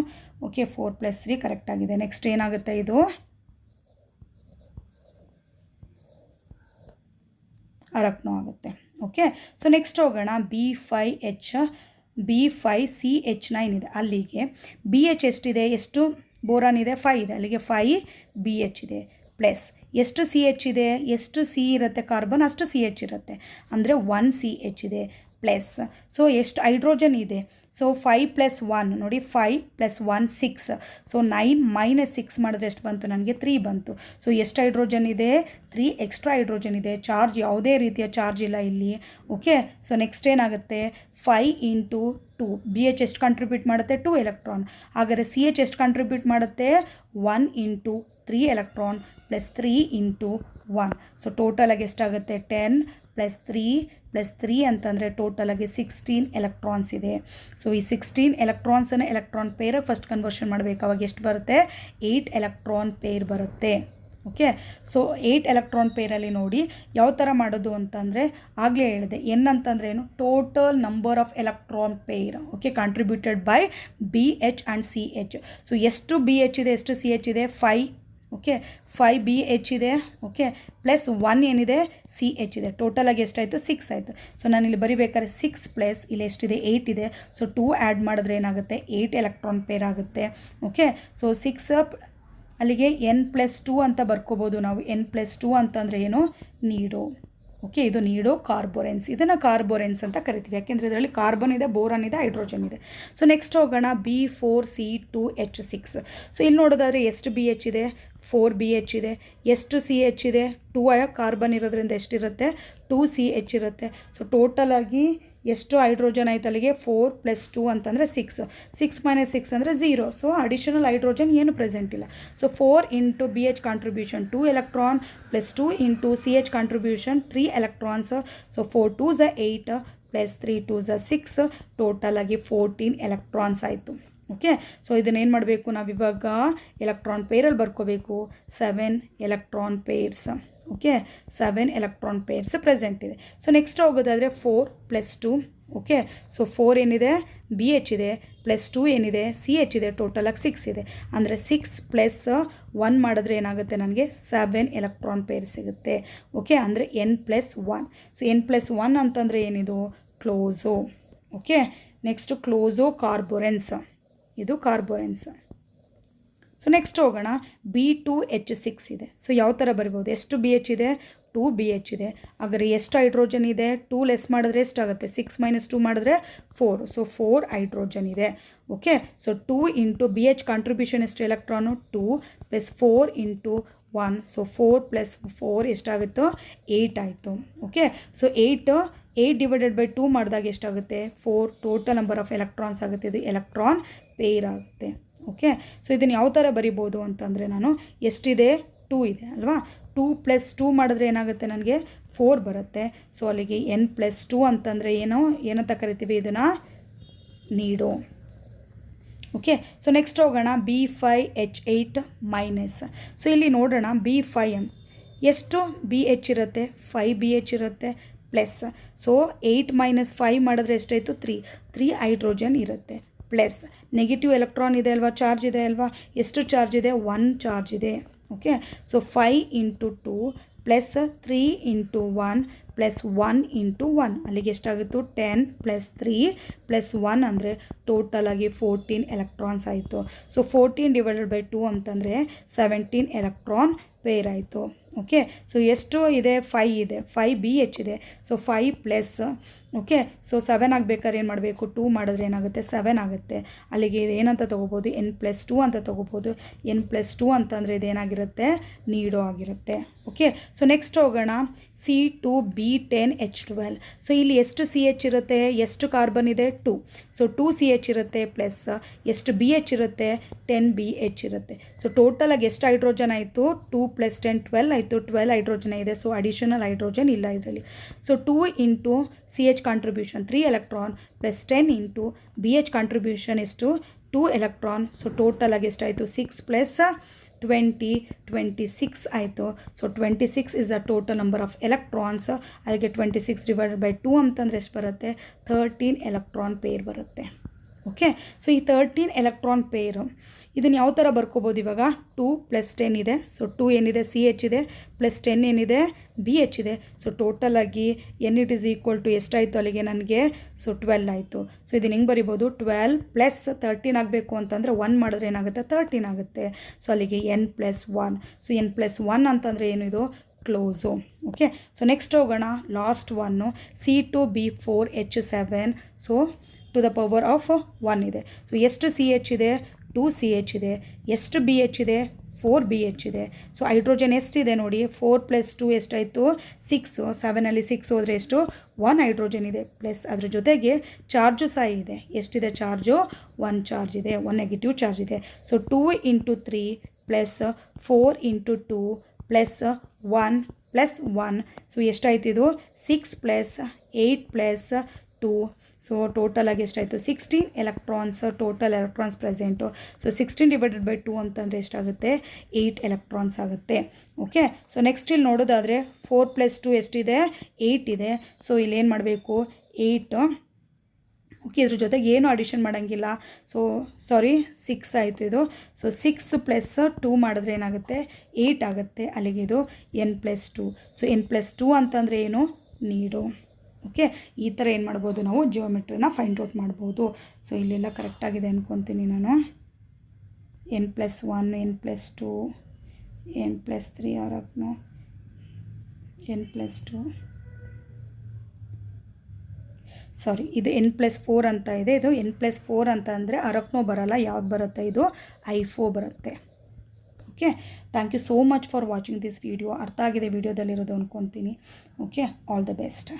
ಓಕೆ, 4 + 3 ಕರೆಕ್ಟಾಗಿದೆ. ನೆಕ್ಸ್ಟ್ ಏನಾಗುತ್ತೆ, ಇದು ಅರಕ್ನೋ ಆಗುತ್ತೆ. ಓಕೆ. ಸೊ ನೆಕ್ಸ್ಟ್ ಹೋಗೋಣ, B5CH9 ಇದೆ. ಅಲ್ಲಿಗೆ ಬಿ ಎಚ್ ಎಷ್ಟಿದೆ, ಎಷ್ಟು ಬೋರಾನ್ ಇದೆ, 5 ಇದೆ. ಅಲ್ಲಿಗೆ 5 ಬಿ ಎಚ್ ಇದೆ. ಪ್ಲಸ್ ಎಷ್ಟು ಸಿ ಎಚ್ ಇದೆ, ಎಷ್ಟು ಸಿ ಇರುತ್ತೆ ಕಾರ್ಬನ್ ಅಷ್ಟು ಸಿ ಎಚ್ ಇರುತ್ತೆ, ಅಂದರೆ 1 ಸಿ ಎಚ್ ಇದೆ. ಪ್ಲಸ್ ಸೊ ಎಷ್ಟು ಹೈಡ್ರೋಜನ್ ಇದೆ, ಸೊ 5 + 1 ನೋಡಿ, 5 + 1 6. ಸೊ 9 - 6 ಮಾಡಿದ್ರೆ ಎಷ್ಟು ಬಂತು, ನನಗೆ 3 ಬಂತು. ಸೊ ಎಷ್ಟು ಹೈಡ್ರೋಜನ್ ಇದೆ, 3 ಎಕ್ಸ್ಟ್ರಾ ಹೈಡ್ರೋಜನ್ ಇದೆ. ಚಾರ್ಜ್ ಯಾವುದೇ ರೀತಿಯ ಚಾರ್ಜ್ ಇಲ್ಲ ಇಲ್ಲಿ. ಓಕೆ. ಸೊ ನೆಕ್ಸ್ಟ್ ಏನಾಗುತ್ತೆ, 5 ಇಂಟು 2 ಬಿ ಎಚ್ ಎಷ್ಟು ಕಂಟ್ರಿಬ್ಯೂಟ್ ಮಾಡುತ್ತೆ, 2 ಎಲೆಕ್ಟ್ರಾನ್. ಹಾಗಾದರೆ ಸಿ ಎಚ್ ಎಷ್ಟು ಕಂಟ್ರಿಬ್ಯೂಟ್ ಮಾಡುತ್ತೆ, 1 into 3 electron plus 3 into 1. So ಟೋಟಲಾಗಿ ಎಷ್ಟಾಗುತ್ತೆ, 10 + 3 + 3 ಅಂತಂದರೆ ಟೋಟಲಾಗಿ 16 ಎಲೆಕ್ಟ್ರಾನ್ಸ್ ಇದೆ. ಸೊ ಈ 16 ಎಲೆಕ್ಟ್ರಾನ್ಸನ್ನು ಎಲೆಕ್ಟ್ರಾನ್ ಪೇರಾಗಿ ಫಸ್ಟ್ ಕನ್ವರ್ಷನ್ ಮಾಡಬೇಕು. ಅವಾಗ ಎಷ್ಟು ಬರುತ್ತೆ, 8 ಎಲೆಕ್ಟ್ರಾನ್ ಪೇರ್ ಬರುತ್ತೆ. ಓಕೆ. ಸೊ 8 ಎಲೆಕ್ಟ್ರಾನ್ ಪೇರಲ್ಲಿ ನೋಡಿ ಯಾವ ಥರ ಮಾಡೋದು ಅಂತಂದರೆ, ಆಗಲೇ ಹೇಳಿದೆ, n ಅಂತಂದರೆ ಏನು, total number of electron pair. Okay, contributed by B H and C H. So ಎಷ್ಟು ಬಿ ಎಚ್ ಇದೆ, ಎಷ್ಟು ಸಿ ಎಚ್ ಇದೆ, 5. ಓಕೆ, 5 ಬಿ ಎಚ್ ಇದೆ. ಓಕೆ, ಪ್ಲಸ್ 1 ಏನಿದೆ, ಸಿ ಎಚ್ ಇದೆ. ಟೋಟಲಾಗಿ ಎಷ್ಟಾಯಿತು, 6 ಆಯಿತು. ಸೊ ನಾನಿಲ್ಲಿ ಬರಿಬೇಕಾದ್ರೆ 6 ಪ್ಲಸ್ ಇಲ್ಲಿ ಎಷ್ಟಿದೆ, 8 ಇದೆ. ಸೊ 2 ಆ್ಯಡ್ ಮಾಡಿದ್ರೆ ಏನಾಗುತ್ತೆ, 8 ಎಲೆಕ್ಟ್ರಾನ್ ಪೇರ್ ಆಗುತ್ತೆ. ಓಕೆ. ಸೊ 6 ಅಲ್ಲಿಗೆ n + 2 ಅಂತ ಬರ್ಕೋಬೋದು ನಾವು. n + 2 ಅಂತಂದರೆ ಏನು, ನೀಡೋ. ಓಕೆ, ಇದು ನೀಡೋ ಕಾರ್ಬೋರೆನ್ಸ್. ಇದನ್ನು ಕಾರ್ಬೋರೆನ್ಸ್ ಅಂತ ಕರಿತೀವಿ, ಯಾಕೆಂದರೆ ಇದರಲ್ಲಿ ಕಾರ್ಬನ್ ಇದೆ, ಬೋರಾನ್ ಇದೆ, ಹೈಡ್ರೋಜನ್ ಇದೆ. ಸೊ ನೆಕ್ಸ್ಟ್ ಹೋಗೋಣ, B4C2H6. ಸೊ ಇಲ್ಲಿ ನೋಡೋದಾದರೆ ಎಷ್ಟು ಬಿ ಎಚ್ ಇದೆ, 4 ಬಿ ಎಚ್ ಇದೆ. ಎಷ್ಟು ಸಿ ಎಚ್ ಇದೆ, 2 ಕಾರ್ಬನ್ ಇರೋದ್ರಿಂದ ಎಷ್ಟಿರುತ್ತೆ, 2 ಸಿ ಎಚ್ ಇರುತ್ತೆ. ಸೊ ಟೋಟಲಾಗಿ ಎಷ್ಟು ಹೈಡ್ರೋಜನ್ ಆಯ್ತು ಅಲ್ಲಿಗೆ 4 + 2 ಅಂತಂದರೆ 6 6 - 6 ಅಂದರೆ 0. ಸೊ ಅಡಿಷನಲ್ ಹೈಡ್ರೋಜನ್ ಏನು ಪ್ರೆಸೆಂಟ್ ಇಲ್ಲ. So 4 × BH contribution 2 electron + 2 × CH contribution 3 electrons. So 4 × 2 = 8 + 3 × 2 = 6 total ಆಗಿ 14 ಎಲೆಕ್ಟ್ರಾನ್ಸ್ ಆಯಿತು. ಓಕೆ, ಸೊ ಇದನ್ನೇನು ಮಾಡಬೇಕು ನಾವಿವಾಗ ಎಲೆಕ್ಟ್ರಾನ್ ಪೇರಲ್ಲಿ ಬರ್ಕೋಬೇಕು. 7 electron pairs. Okay, 7 electron pairs present ಇದೆ. ಸೊ ನೆಕ್ಸ್ಟ್ ಹೋಗೋದಾದರೆ 4 + 2. ಓಕೆ, ಸೊ 4 ಏನಿದೆ BH ಇದೆ, +2 ಏನಿದೆ CH ಇದೆ, ಟೋಟಲಾಗಿ 6 ಇದೆ. ಅಂದರೆ 6 + 1 ಮಾಡಿದ್ರೆ ಏನಾಗುತ್ತೆ ನನಗೆ 7 ಎಲೆಕ್ಟ್ರಾನ್ ಪೇರ್ ಸಿಗುತ್ತೆ. ಓಕೆ, ಅಂದರೆ n+1. ಸೊ n+1 ಅಂತಂದರೆ ಏನಿದು ಕ್ಲೋಸೋ. Okay, next ಕ್ಲೋಸೋ ಕಾರ್ಬೋರೆನ್ಸ್. ಇದು ಕಾರ್ಬೋರೆನ್ಸ್. ಸೊ ನೆಕ್ಸ್ಟ್ ಹೋಗೋಣ. B2H6 ಇದೆ. ಸೊ ಯಾವ ಥರ ಬರಿಬೋದು? ಎಷ್ಟು BH ಇದೆ? 2 BH ಇದೆ. ಹಾಗಾದರೆ ಎಷ್ಟು ಹೈಡ್ರೋಜನ್ ಇದೆ? 2 ಲೆಸ್ ಮಾಡಿದ್ರೆ ಎಷ್ಟಾಗುತ್ತೆ? 6 - 2 ಮಾಡಿದ್ರೆ 4. ಸೊ 4 ಹೈಡ್ರೋಜನ್ ಇದೆ. ಓಕೆ, ಸೊ 2 × BH ಕಾಂಟ್ರಿಬ್ಯೂಷನ್ ಎಷ್ಟು ಎಲೆಕ್ಟ್ರಾನು? 2 + 4 × 1. ಸೊ 4 + 4 ಎಷ್ಟಾಗುತ್ತೋ? 8 ಆಯಿತು. ಓಕೆ, ಸೊ 8 / 2 ಮಾಡಿದಾಗ ಎಷ್ಟಾಗುತ್ತೆ? 4. ಟೋಟಲ್ ನಂಬರ್ ಆಫ್ ಎಲೆಕ್ಟ್ರಾನ್ಸ್ ಆಗುತ್ತೆ. ಇದು ಎಲೆಕ್ಟ್ರಾನ್ ಪೇರ್ ಆಗುತ್ತೆ. ಓಕೆ, ಸೊ ಇದನ್ನು ಯಾವ ಥರ ಬರಿಬೋದು ಅಂತಂದರೆ ನಾನು ಎಷ್ಟಿದೆ? 2 ಇದೆ ಅಲ್ವಾ? 2 + 2 ಮಾಡಿದ್ರೆ ಏನಾಗುತ್ತೆ ನನಗೆ? 4 ಬರುತ್ತೆ. ಸೊ ಅಲ್ಲಿಗೆ n+2 ಅಂತಂದರೆ ಏನಂತ ಕರಿತೀವಿ ಇದನ್ನು? ನೀಡೋ. ಓಕೆ, ಸೊ ನೆಕ್ಸ್ಟ್ ಹೋಗೋಣ. B5H8-. ಸೊ ಇಲ್ಲಿ ನೋಡೋಣ. B5 ಎಷ್ಟು BH ಇರುತ್ತೆ? 5 BH ಇರುತ್ತೆ ಪ್ಲಸ್. ಸೊ 8 - 5 ಮಾಡಿದ್ರೆ ಎಷ್ಟಾಯಿತು? 3 ಹೈಡ್ರೋಜನ್ ಇರುತ್ತೆ ಪ್ಲಸ್. ನೆಗೆಟಿವ್ ಎಲೆಕ್ಟ್ರಾನ್ ಇದೆ ಅಲ್ವಾ? ಚಾರ್ಜ್ ಇದೆ ಅಲ್ವಾ? ಎಷ್ಟು ಚಾರ್ಜ್ ಇದೆ? 1 ಚಾರ್ಜ್ ಇದೆ. ಓಕೆ, ಸೊ 5 × 2 + 3 × 1 + 1 × 1 ಅಲ್ಲಿಗೆ ಎಷ್ಟಾಗಿತ್ತು? 10 + 3 + 1 ಅಂದರೆ ಟೋಟಲ್ ಆಗಿ 14 ಎಲೆಕ್ಟ್ರಾನ್ಸ್ ಆಯಿತು. ಸೊ 14 / 2 ಅಂತಂದರೆ 17 ಎಲೆಕ್ಟ್ರಾನ್ ಪೇರ್ ಆಯಿತು. ಓಕೆ, ಸೊ ಎಷ್ಟು ಇದೆ? 5 ಇದೆ. 5 BH ಇದೆ. ಸೊ 5 + ಓಕೆ, ಸೊ 7 ಆಗಬೇಕಾದ್ರೆ ಏನು ಮಾಡಬೇಕು? 2 ಮಾಡಿದ್ರೆ ಏನಾಗುತ್ತೆ? 7 ಆಗುತ್ತೆ. ಅಲ್ಲಿಗೆ ಇದು ಏನಂತ ತೊಗೋಬೋದು? n+2 ಅಂತ ತೊಗೋಬೋದು. n+2 ಅಂತಂದರೆ ಇದೇನಾಗಿರುತ್ತೆ? ನೀಡೋ ಆಗಿರುತ್ತೆ. ಓಕೆ, ಸೊ ನೆಕ್ಸ್ಟ್ ಹೋಗೋಣ. C2B10H12. ಸೊ ಇಲ್ಲಿ ಎಷ್ಟು CH ಇರುತ್ತೆ? ಎಷ್ಟು ಕಾರ್ಬನ್ ಇದೆ? 2. ಸೊ 2 CH ಇರುತ್ತೆ ಪ್ಲಸ್ ಎಷ್ಟು BH ಇರುತ್ತೆ? 10 BH ಇರುತ್ತೆ. ಸೊ ಟೋಟಲಾಗಿ ಎಷ್ಟು ಹೈಡ್ರೋಜನ್ ಆಯಿತು? 2 + 10 12 ಆಯಿತು. 12 ಹೈಡ್ರೋಜನ್ ಇದೆ. ಸೊ ಅಡಿಷನಲ್ ಹೈಡ್ರೋಜನ್ ಇಲ್ಲ ಇದರಲ್ಲಿ. So 2 × CH contribution 3 electron + 10 × BH contribution ಎಷ್ಟು? 2 ಎಲೆಕ್ಟ್ರಾನ್. ಸೊ ಟೋಟಲಾಗಿ ಎಷ್ಟಾಯಿತು? 6 + 20 26 ಆಯಿತು. So 26 is the total number of electrons. ಅಲ್ಲಿಗೆ 26 / 2 ಅಂತಂದರೆ ಎಷ್ಟು ಬರುತ್ತೆ? 13 ಎಲೆಕ್ಟ್ರಾನ್ ಪೇರ್ ಬರುತ್ತೆ. ಓಕೆ, ಸೊ ಈ 13 ಎಲೆಕ್ಟ್ರಾನ್ ಪೇರು ಇದನ್ನು ಯಾವ ಥರ ಬರ್ಕೋಬೋದು ಇವಾಗ? 2 + 10 ಇದೆ. ಸೊ 2 ಏನಿದೆ? CH ಇದೆ + 10 ಏನಿದೆ? BH ಇದೆ. ಸೊ ಟೋಟಲಾಗಿ n= ಎಷ್ಟಾಯಿತು ಅಲ್ಲಿಗೆ ನನಗೆ? ಸೊ 12 ಆಯಿತು. ಸೊ ಇದನ್ನು ಹೆಂಗೆ ಬರಿಬೋದು? 12 + 13 ಆಗಬೇಕು ಅಂತಂದರೆ 1 ಮಾಡಿದ್ರೆ ಏನಾಗುತ್ತೆ? 13 ಆಗುತ್ತೆ. ಸೊ ಅಲ್ಲಿಗೆ n+1. ಸೊ n+1 ಅಂತಂದರೆ ಏನಿದು? ಕ್ಲೋಸು. ಓಕೆ, ಸೊ ನೆಕ್ಸ್ಟ್ ಹೋಗೋಣ. Last one C2B4H7. So to the power of 1 ಇದೆ. ಸೊ ಎಷ್ಟು CH ಇದೆ? 2 CH ಇದೆ. ಎಷ್ಟು BH ಇದೆ? 4 BH ಇದೆ. ಸೊ ಹೈಡ್ರೋಜನ್ ಎಷ್ಟಿದೆ ನೋಡಿ? 4 + 2 ಎಷ್ಟಾಯಿತು? 6. 7ಅಲ್ಲಿ 6 ಹೋದರೆ ಎಷ್ಟು? 1 ಹೈಡ್ರೋಜನ್ ಇದೆ ಪ್ಲಸ್ ಅದ್ರ ಜೊತೆಗೆ ಚಾರ್ಜು ಸಹ ಇದೆ. ಎಷ್ಟಿದೆ ಚಾರ್ಜು? 1 ಚಾರ್ಜ್ ಇದೆ. 1 ನೆಗೆಟಿವ್ ಚಾರ್ಜ್ ಇದೆ. ಸೊ 2 × 3 + 4 × 2 + 1 + 1. ಸೊ ಎಷ್ಟಾಯ್ತು ಇದು? 6 + 8 + 2. ಸೊ ಟೋಟಲಾಗಿ ಎಷ್ಟಾಯಿತು? 16 electrons. Total electrons present. So 16 / 2 ಅಂತಂದರೆ ಎಷ್ಟಾಗುತ್ತೆ? 8 ಎಲೆಕ್ಟ್ರಾನ್ಸ್ ಆಗುತ್ತೆ. ಓಕೆ, ಸೊ ನೆಕ್ಸ್ಟ್ ಇಲ್ಲಿ ನೋಡೋದಾದರೆ 4 + 2 ಎಷ್ಟಿದೆ? 8 ಇದೆ. ಸೊ ಇಲ್ಲೇನು ಮಾಡಬೇಕು? 8. ಓಕೆ, ಇದ್ರ ಜೊತೆಗೆ ಏನು ಅಡಿಷನ್ ಮಾಡೋಂಗಿಲ್ಲ. ಸೊ 6 ಆಯಿತು ಇದು. ಸೊ 6 + 2 ಮಾಡಿದ್ರೆ ಏನಾಗುತ್ತೆ? 8 ಆಗುತ್ತೆ. ಅಲ್ಲಿಗೆ ಇದು n+2. ಸೊ n+2 ಅಂತಂದರೆ ಏನು? ನೀಡು. ಓಕೆ, ಈ ಥರ ಏನು ಮಾಡ್ಬೋದು ನಾವು? ಜಿಯೋಮೆಟ್ರಿನ ಫೈಂಡ್ ಔಟ್ ಮಾಡ್ಬೋದು. ಸೊ ಇಲ್ಲೆಲ್ಲ ಕರೆಕ್ಟಾಗಿದೆ ಅಂದ್ಕೊತೀನಿ ನಾನು. n+1 n+2 n+3 ಆರಕ್ನು n+2 ಸಾರಿ ಇದು n+4 ಅಂತ ಇದೆ. ಇದು n+4 ಅಂತ ಅಂದರೆ ಅರಕ್ನೋ ಬರಲ್ಲ. ಯಾವ್ದು ಬರುತ್ತೆ? ಇದು I4 ಬರುತ್ತೆ. Okay, thank you so much for watching this video. ಅರ್ಥ ಆಗಿದೆ ವಿಡಿಯೋದಲ್ಲಿರೋದು ಅಂದ್ಕೊತೀನಿ. Okay, all the best.